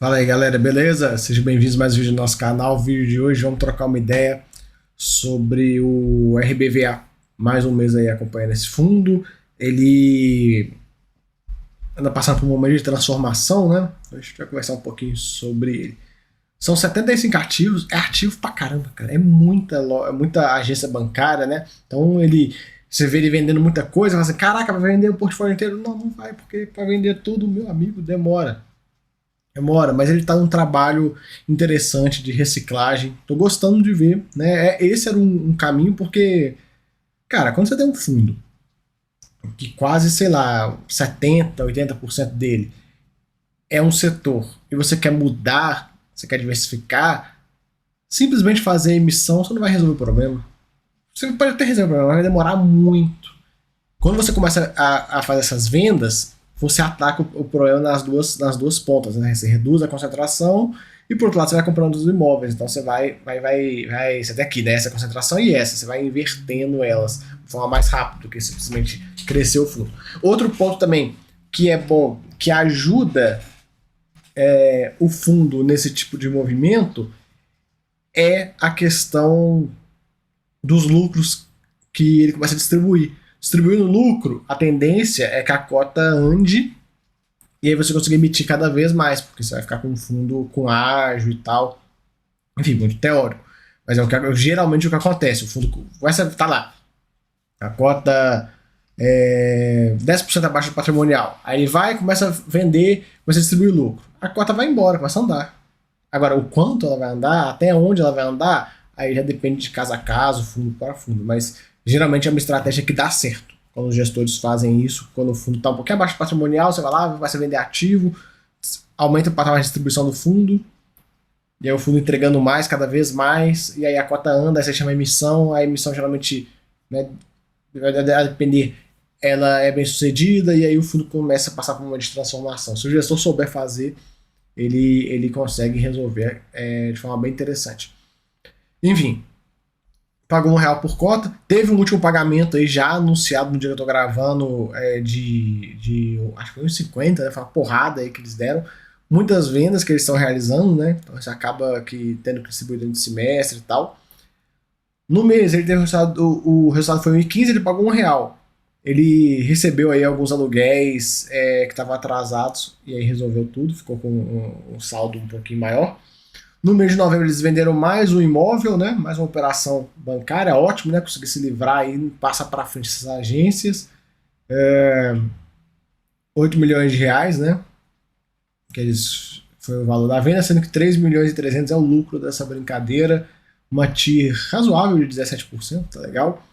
Fala aí galera, beleza? Sejam bem-vindos a mais um vídeo do nosso canal. O vídeo de hoje vamos trocar uma ideia sobre o RBVA. Mais um mês aí acompanhando esse fundo. Ele anda passando por um momento de transformação, né? A gente vai conversar um pouquinho sobre ele. São 75 ativos, é ativo pra caramba, cara. É muita agência bancária, né? Então você vê ele vendendo muita coisa, fala assim, caraca, vai vender o portfólio inteiro? Não, não vai, porque para vender tudo, meu amigo, demora. Demora, mas ele tá num trabalho interessante de reciclagem. Tô gostando de ver, né? Esse era um caminho, porque, cara, quando você tem um fundo que quase, sei lá, 70, 80% dele é um setor e você quer mudar, você quer diversificar, simplesmente fazer emissão, você não vai resolver o problema. Você pode até resolver o problema, mas vai demorar muito. Quando você começa a fazer essas vendas, você ataca o problema nas duas pontas, né? Você reduz a concentração e por outro lado você vai comprando os imóveis. Então você você tem aqui, né, essa concentração e essa, você vai invertendo elas de forma mais rápida do que simplesmente crescer o fundo. Outro ponto também que é bom, que ajuda o fundo nesse tipo de movimento, é a questão dos lucros que ele começa a distribuir. Distribuindo lucro, a tendência é que a cota ande e aí você consegue emitir cada vez mais, porque você vai ficar com um fundo com ágio e tal. Enfim, muito teórico. Mas geralmente o que acontece, o fundo começa a estar lá. A cota 10% abaixo do patrimonial. Aí ele vai, começa a vender, começa a distribuir lucro. A cota vai embora, começa a andar. Agora, o quanto ela vai andar, até onde ela vai andar, aí já depende de caso a caso, fundo para fundo. Mas geralmente é uma estratégia que dá certo quando os gestores fazem isso. Quando o fundo está um pouquinho abaixo do patrimonial, você vai lá, vai se vender ativo, aumenta o patamar de distribuição do fundo, e aí o fundo entregando mais, cada vez mais, e aí a cota anda, aí você chama emissão, a emissão geralmente, né, vai depender, ela é bem sucedida, e aí o fundo começa a passar por uma de transformação. Se o gestor souber fazer, ele consegue resolver de forma bem interessante. Enfim, pagou R$1 por cota. Teve um último pagamento aí já anunciado no dia que eu tô gravando, acho que foi uns 50, né? Foi uma porrada aí que eles deram. Muitas vendas que eles estão realizando, né? Então você acaba tendo que distribuir dentro de semestre e tal. No mês ele teve o resultado foi 1.015, ele pagou R$1. Ele recebeu aí alguns aluguéis que estavam atrasados e aí resolveu tudo, ficou com um saldo um pouquinho maior. No mês de novembro eles venderam mais um imóvel, né? Mais uma operação bancária, ótimo, né? Conseguir se livrar aí, passa para frente essas agências. 8 milhões de reais, né? Foi o valor da venda, sendo que 3 milhões e 300 é o lucro dessa brincadeira. Uma TIR razoável de 17%, tá legal?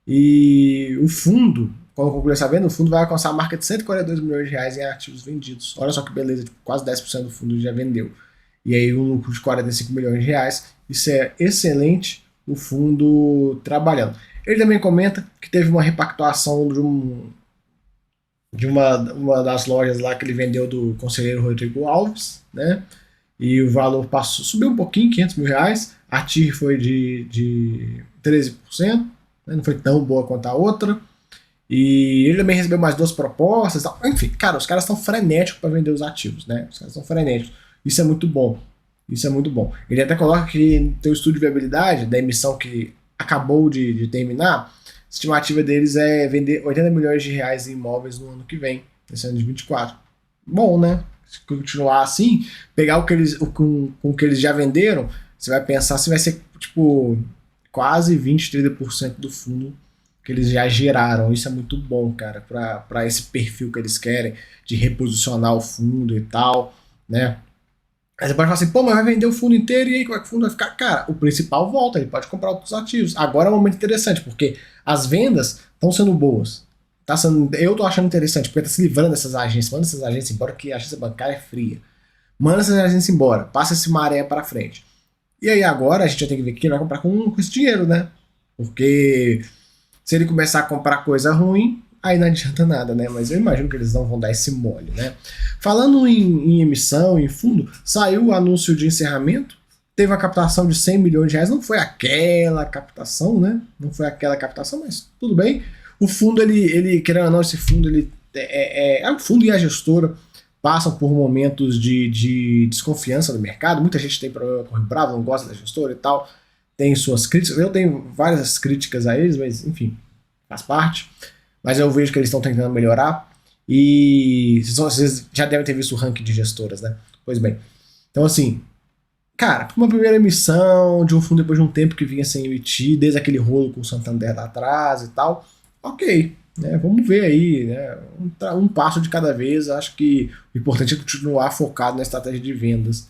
E o fundo, quando concluir essa venda, o fundo vai alcançar a marca de 142 milhões de reais em ativos vendidos. Olha só que beleza, quase 10% do fundo já vendeu. E aí um lucro de 45 milhões de reais. Isso é excelente, o fundo trabalhando. Ele também comenta que teve uma repactuação de uma das lojas lá que ele vendeu do conselheiro Rodrigo Alves, né? E o valor subiu um pouquinho, 500 mil reais. A TIR foi de 13%, né? Não foi tão boa quanto a outra. E ele também recebeu mais 2 propostas. Enfim, cara, os caras estão frenéticos para vender os ativos, né? Os caras estão frenéticos. Isso é muito bom. Isso é muito bom. Ele até coloca que tem o estudo de viabilidade da emissão que acabou de terminar. A estimativa deles é vender 80 milhões de reais em imóveis no ano que vem, nesse ano de 24. Bom, né? Se continuar assim, pegar com o que eles já venderam, você vai pensar se vai ser tipo quase 20, 30% do fundo que eles já geraram. Isso é muito bom, cara, para esse perfil que eles querem de reposicionar o fundo e tal, né? Aí você pode falar assim, pô, mas vai vender o fundo inteiro e aí como é que o fundo vai ficar? Cara, o principal volta, ele pode comprar outros ativos. Agora é um momento interessante, porque as vendas estão sendo boas. Eu tô achando interessante, porque tá se livrando dessas agências, manda essas agências embora, que a agência bancária é fria. Manda essas agências embora, passa esse maré para frente. E aí agora a gente já tem que ver o que ele vai comprar com esse dinheiro, né? Porque se ele começar a comprar coisa ruim, aí não adianta nada, né? Mas eu imagino que eles não vão dar esse mole, né? Falando em emissão, em fundo, saiu o anúncio de encerramento, teve uma captação de 100 milhões de reais, não foi aquela captação, né? Não foi aquela captação, mas tudo bem. O fundo, ele querendo ou não, esse fundo, ele é o fundo e a gestora passam por momentos de desconfiança do mercado. Muita gente tem problema com o Rio Bravo, não gosta da gestora e tal, tem suas críticas. Eu tenho várias críticas a eles, mas enfim, faz parte. Mas eu vejo que eles estão tentando melhorar. E vocês já devem ter visto o ranking de gestoras, né? Pois bem. Então, assim, cara, uma primeira emissão de um fundo depois de um tempo que vinha sem emitir, desde aquele rolo com o Santander lá atrás e tal, ok. Né, vamos ver aí, né, um passo de cada vez. Acho que o importante é continuar focado na estratégia de vendas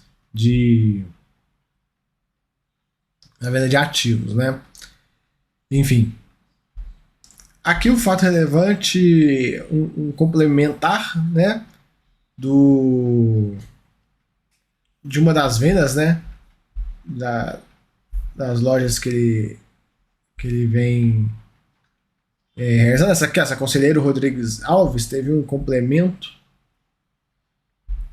na venda de ativos, né? Enfim, aqui o fato relevante, um complementar, né, de uma das vendas, né, das lojas que ele vem realizando. Essa conselheiro Rodrigues Alves teve um complemento,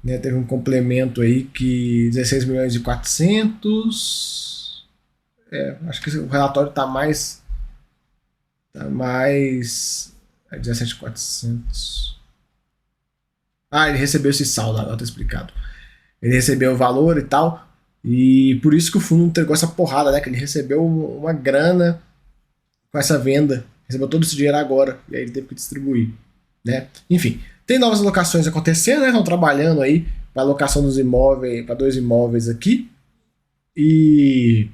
né, teve um complemento aí que 16 milhões e 400, acho que o relatório tá mais 17.400. Ele recebeu esse saldo, não tá explicado. Ele recebeu o valor e tal, e por isso que o fundo entregou essa porrada, né? Que ele recebeu uma grana com essa venda, recebeu todo esse dinheiro agora, e aí ele teve que distribuir, né? Enfim, tem novas alocações acontecendo, né? Estão trabalhando aí para alocação dos imóveis, para 2 imóveis aqui, e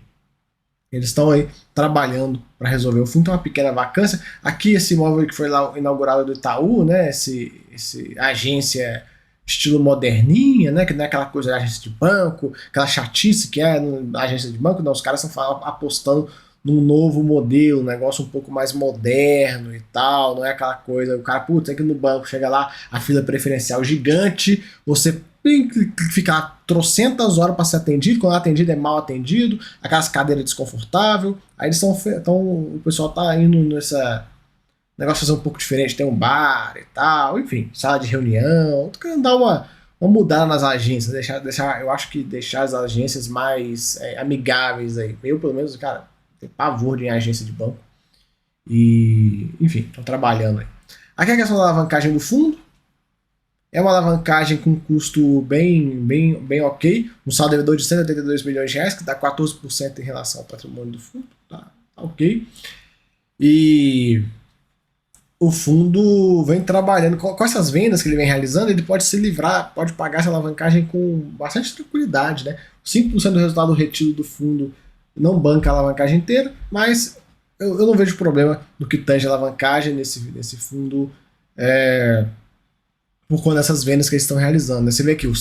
eles estão aí trabalhando para resolver. O fundo tem uma pequena vacância. Aqui, esse imóvel que foi lá inaugurado do Itaú, né? Esse agência estilo moderninha, né? Que não é aquela coisa de agência de banco, aquela chatice que é na agência de banco. Não, os caras estão apostando num novo modelo, um negócio um pouco mais moderno e tal. Não é aquela coisa, o cara, putz, é que no banco chega lá, a fila preferencial gigante, você ficar trocentas horas para ser atendido, quando é atendido é mal atendido, aquelas cadeiras desconfortáveis. Aí eles estão, o pessoal tá indo nessa negócio fazer um pouco diferente, tem um bar e tal, enfim, sala de reunião. Tô querendo dar uma mudada nas agências, deixar, eu acho que deixar as agências mais amigáveis aí. Eu, pelo menos, cara, tenho pavor de ir em agência de banco. E, enfim, estão trabalhando aí. Aqui é a questão da alavancagem do fundo. É uma alavancagem com custo bem ok. Um saldo devedor de 182 milhões de reais, que dá 14% em relação ao patrimônio do fundo. Tá ok. E o fundo vem trabalhando com essas vendas que ele vem realizando. Ele pode se livrar, pode pagar essa alavancagem com bastante tranquilidade, né? 5% do resultado retido do fundo não banca a alavancagem inteira, mas eu não vejo problema no que tange a alavancagem nesse fundo. Por conta dessas vendas que eles estão realizando, né? Você vê que o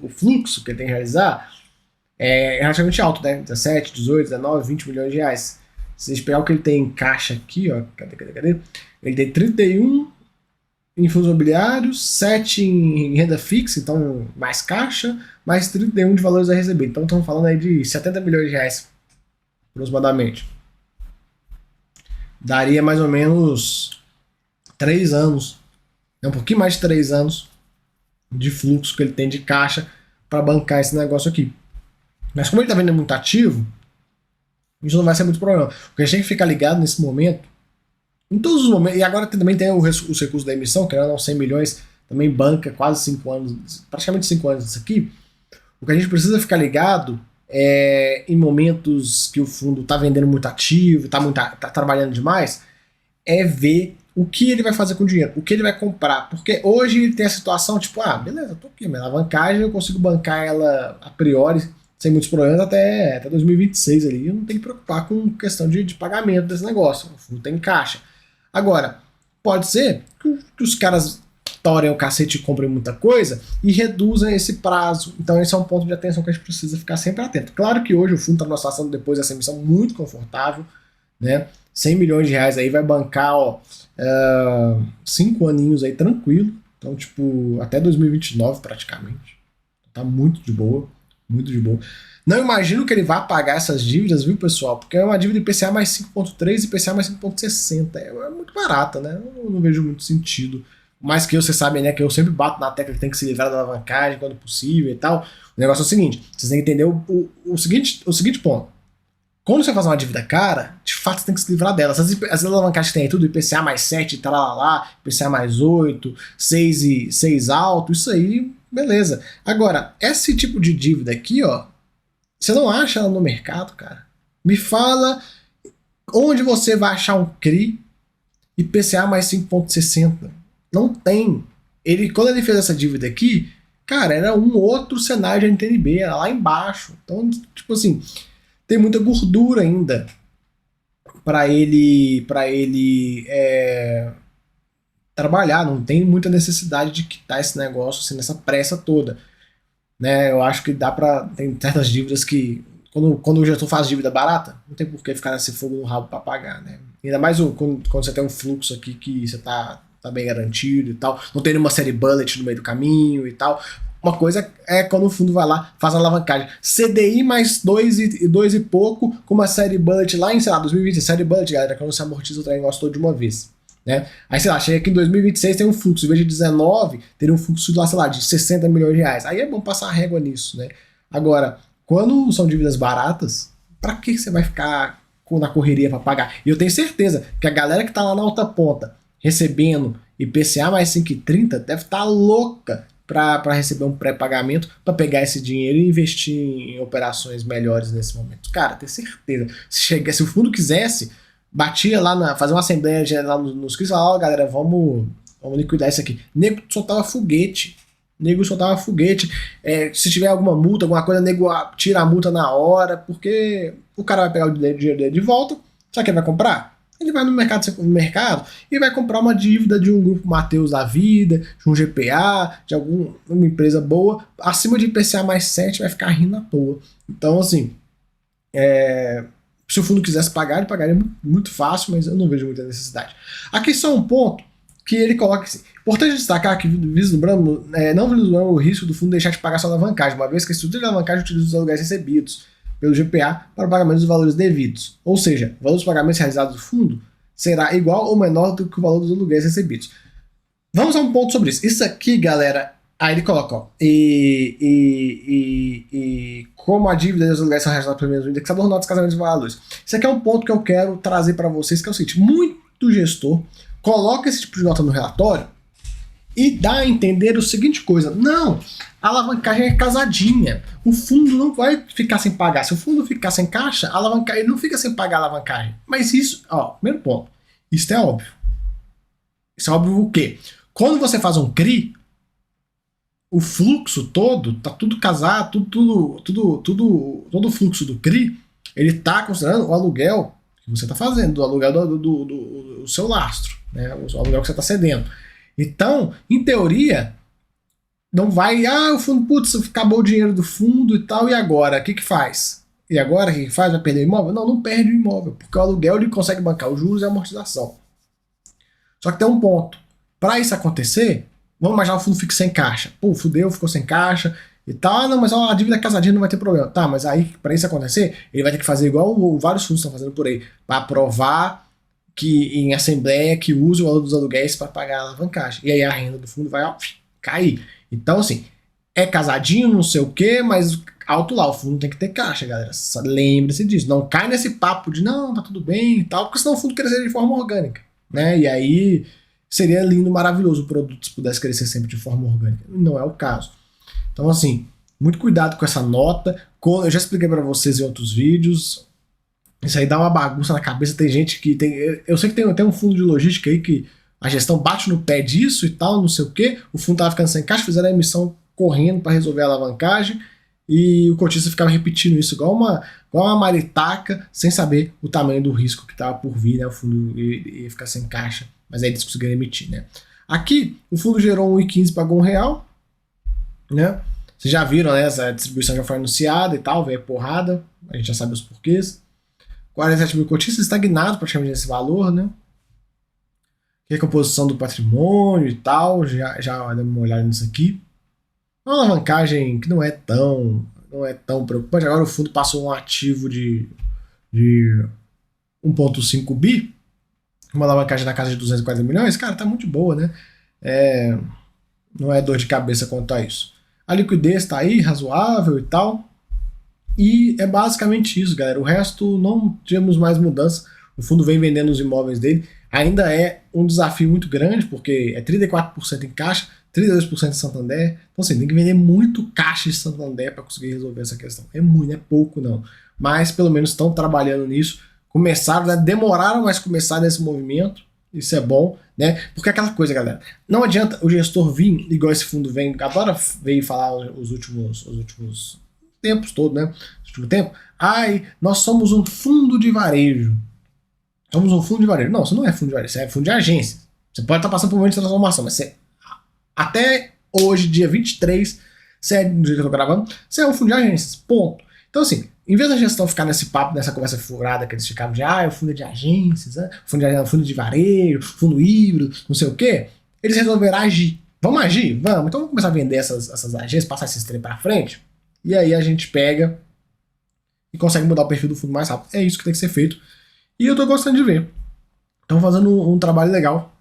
fluxo que ele tem que realizar é relativamente alto, né? 17, 18, 19, 20 milhões de reais. Se a gente pegar o que ele tem em caixa aqui, ó, cadê? Ele tem 31 em fundos imobiliários, 7 em renda fixa, então mais caixa, mais 31 de valores a receber. Então estamos falando aí de 70 milhões de reais, aproximadamente. Daria mais ou menos 3 anos, um pouquinho mais de 3 anos de fluxo que ele tem de caixa para bancar esse negócio aqui. Mas como ele está vendendo muito ativo, isso não vai ser muito problema. O que a gente tem que ficar ligado nesse momento, em todos os momentos, e agora também tem os recursos da emissão, que eram 100 milhões, também banca quase 5 anos, praticamente 5 anos disso aqui. O que a gente precisa ficar ligado é em momentos que o fundo está vendendo muito ativo, tá trabalhando demais, é ver o que ele vai fazer com o dinheiro, o que ele vai comprar. Porque hoje ele tem a situação, tipo, beleza, tô aqui, minha alavancagem, eu consigo bancar ela a priori, sem muitos problemas, até 2026 ali. Eu não tenho que preocupar com questão de pagamento desse negócio. O fundo tem caixa. Agora, pode ser que os caras torem o cacete e comprem muita coisa e reduzam esse prazo. Então esse é um ponto de atenção que a gente precisa ficar sempre atento. Claro que hoje o fundo está numa situação, depois dessa emissão, muito confortável, né? 100 milhões de reais aí vai bancar 5 aninhos aí tranquilo. Então, tipo, até 2029 praticamente. Tá muito de boa, muito de boa. Não imagino que ele vá pagar essas dívidas, viu, pessoal? Porque é uma dívida IPCA mais 5,3 e IPCA mais 5,60. É muito barata, né? Eu não vejo muito sentido. Mas que vocês sabem, né, que eu sempre bato na tecla que tem que se livrar da alavancagem quando possível e tal. O negócio é o seguinte, vocês têm que entender o seguinte ponto. Quando você faz uma dívida cara, de fato você tem que se livrar dela. As alavancagens que tem aí tudo, IPCA mais 7, talalá, IPCA mais 8, 6 alto, isso aí beleza. Agora, esse tipo de dívida aqui, ó, você não acha ela no mercado, cara? Me fala onde você vai achar um CRI IPCA mais 5,60. Não tem. Quando ele fez essa dívida aqui, cara, era um outro cenário de NTNB, era lá embaixo. Então, tipo assim, tem muita gordura ainda para ele trabalhar. Não tem muita necessidade de quitar esse negócio assim, nessa pressa toda. Né? Eu acho que dá para. Tem certas dívidas que. Quando o gestor faz dívida barata, não tem por que ficar nesse fogo no rabo para pagar. Né? Ainda mais quando você tem um fluxo aqui que você tá bem garantido e tal. Não tem nenhuma série bullet no meio do caminho e tal. Uma coisa é quando o fundo vai lá, faz a alavancagem. CDI mais 2 e pouco, com uma série bullet lá em, sei lá, 2020. Série bullet, galera, quando você amortiza o negócio todo de uma vez. Né? Aí, sei lá, chega aqui em 2026, tem um fluxo, em vez de 19, teria um fluxo lá, sei lá, de 60 milhões de reais. Aí é bom passar a régua nisso, né? Agora, quando são dívidas baratas, pra que você vai ficar na correria para pagar? E eu tenho certeza que a galera que tá lá na alta ponta, recebendo IPCA mais 5,30, deve estar louca para receber um pré-pagamento, para pegar esse dinheiro e investir em operações melhores nesse momento. Cara, tenho certeza. Se o fundo quisesse, batia lá, fazer uma assembleia lá nos CRIs e falava, ó, galera, vamos liquidar isso aqui. Nego soltava foguete. Se tiver alguma multa, alguma coisa, nego tira a multa na hora, porque o cara vai pegar o dinheiro dele de volta. Sabe o que ele vai comprar? Ele vai no mercado e vai comprar uma dívida de um grupo Mateus da vida, de um GPA, de alguma empresa boa, acima de IPCA mais 7, vai ficar rindo à toa. Então, assim, se o fundo quisesse pagar, ele pagaria muito fácil, mas eu não vejo muita necessidade. Aqui só um ponto que ele coloca assim. Importante destacar que não vislumbrando o risco do fundo deixar de pagar sua alavancagem, uma vez que a estrutura de alavancagem utiliza os aluguéis recebidos pelo GPA para o pagamento dos valores devidos. Ou seja, o valor dos pagamentos realizados do fundo será igual ou menor do que o valor dos aluguéis recebidos. Vamos a um ponto sobre isso. Isso aqui, galera, aí ele coloca, ó, como a dívida e os aluguéis são realizados pelo mesmo indexador, nota dos casamentos de valores. Isso aqui é um ponto que eu quero trazer para vocês, que é o seguinte: muito gestor coloca esse tipo de nota no relatório e dá a entender o seguinte coisa: não, a alavancagem é casadinha, o fundo não vai ficar sem pagar. Se o fundo ficar sem caixa, a alavancagem, ele não fica sem pagar a alavancagem. Mas isso, ó, primeiro ponto, isso é óbvio. Isso é óbvio o quê? Quando você faz um CRI, o fluxo todo, tá tudo casado, todo o fluxo do CRI, ele tá considerando o aluguel que você tá fazendo, o aluguel do seu lastro, né? O aluguel que você tá cedendo. Então, em teoria, não vai, o fundo, putz, acabou o dinheiro do fundo e tal, e agora? O que faz? E agora, o que faz? Vai perder o imóvel? Não, não perde o imóvel, porque o aluguel ele consegue bancar os juros e a amortização. Só que tem um ponto. Para isso acontecer, vamos imaginar o fundo fique sem caixa. Pô, fudeu, ficou sem caixa e tal. Não, mas a dívida casadinha não vai ter problema. Tá, mas aí, para isso acontecer, ele vai ter que fazer igual vários fundos estão fazendo por aí, para aprovar que em assembleia que use o valor dos aluguéis para pagar a alavancagem. E aí a renda do fundo vai cair. Então, assim, é casadinho, não sei o quê, mas alto lá, o fundo tem que ter caixa, galera. Lembre-se disso. Não cai nesse papo de não, tá tudo bem e tal, porque senão o fundo cresceria de forma orgânica, né? E aí seria lindo, maravilhoso o produto se pudesse crescer sempre de forma orgânica. Não é o caso. Então, assim, muito cuidado com essa nota. Eu já expliquei para vocês em outros vídeos. Isso aí dá uma bagunça na cabeça. Tem gente que tem... Eu sei que tem um fundo de logística aí que a gestão bate no pé disso e tal, não sei o quê. O fundo tava ficando sem caixa, fizeram a emissão correndo para resolver a alavancagem e o cotista ficava repetindo isso igual uma maritaca, sem saber o tamanho do risco que tava por vir, né? O fundo ia ficar sem caixa, mas aí eles conseguiram emitir, né? Aqui, o fundo gerou 1,15, pagou R$1, né? Vocês já viram, né? Essa distribuição já foi anunciada e tal, veio porrada, a gente já sabe os porquês. 47 mil cotistas estagnados praticamente nesse valor, né? Recomposição do patrimônio e tal, já demos uma olhada nisso aqui. Uma alavancagem que não é tão preocupante. Agora o fundo passou um ativo de 1,5 bi, uma alavancagem na casa de 240 milhões, cara, tá muito boa, né? Não é dor de cabeça quanto a isso. A liquidez tá aí, razoável e tal. E é basicamente isso, galera. O resto não tivemos mais mudança. O fundo vem vendendo os imóveis dele. Ainda é um desafio muito grande, porque é 34% em caixa, 32% de Santander. Então, assim, tem que vender muito caixa de Santander para conseguir resolver essa questão. É muito, não é pouco não. Mas pelo menos estão trabalhando nisso. Começaram, né? Demoraram, mas começaram esse movimento. Isso é bom, né? Porque aquela coisa, galera, não adianta o gestor vir, igual esse fundo vem, agora veio falar os últimos tempos todos, né? Último tempo. Ai, nós somos um fundo de varejo. Somos um fundo de varejo. Não, você não é fundo de varejo, você é fundo de agência. Você pode estar passando por um momento de transformação, mas você, até hoje, dia 23, você é, no dia que eu tô gravando, você é um fundo de agências. Ponto. Então, assim, em vez da gestão ficar nesse papo, nessa conversa furada que eles ficavam de o fundo é de agências, né? Fundo de varejo, fundo híbrido, não sei o quê, eles resolveram agir. Vamos agir? Vamos. Então vamos começar a vender essas agências, passar esses trem pra frente, e aí a gente pega e consegue mudar o perfil do fundo mais rápido. É isso que tem que ser feito. E eu tô gostando de ver. Estão fazendo um trabalho legal.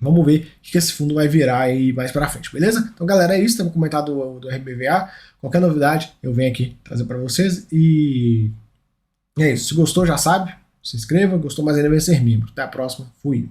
Vamos ver o que esse fundo vai virar aí mais pra frente, beleza? Então, galera, é isso. Temos comentado do RBVA. Qualquer novidade, eu venho aqui trazer para vocês. E é isso. Se gostou, já sabe. Se inscreva. Gostou mais ainda, vem ser membro. Até a próxima. Fui.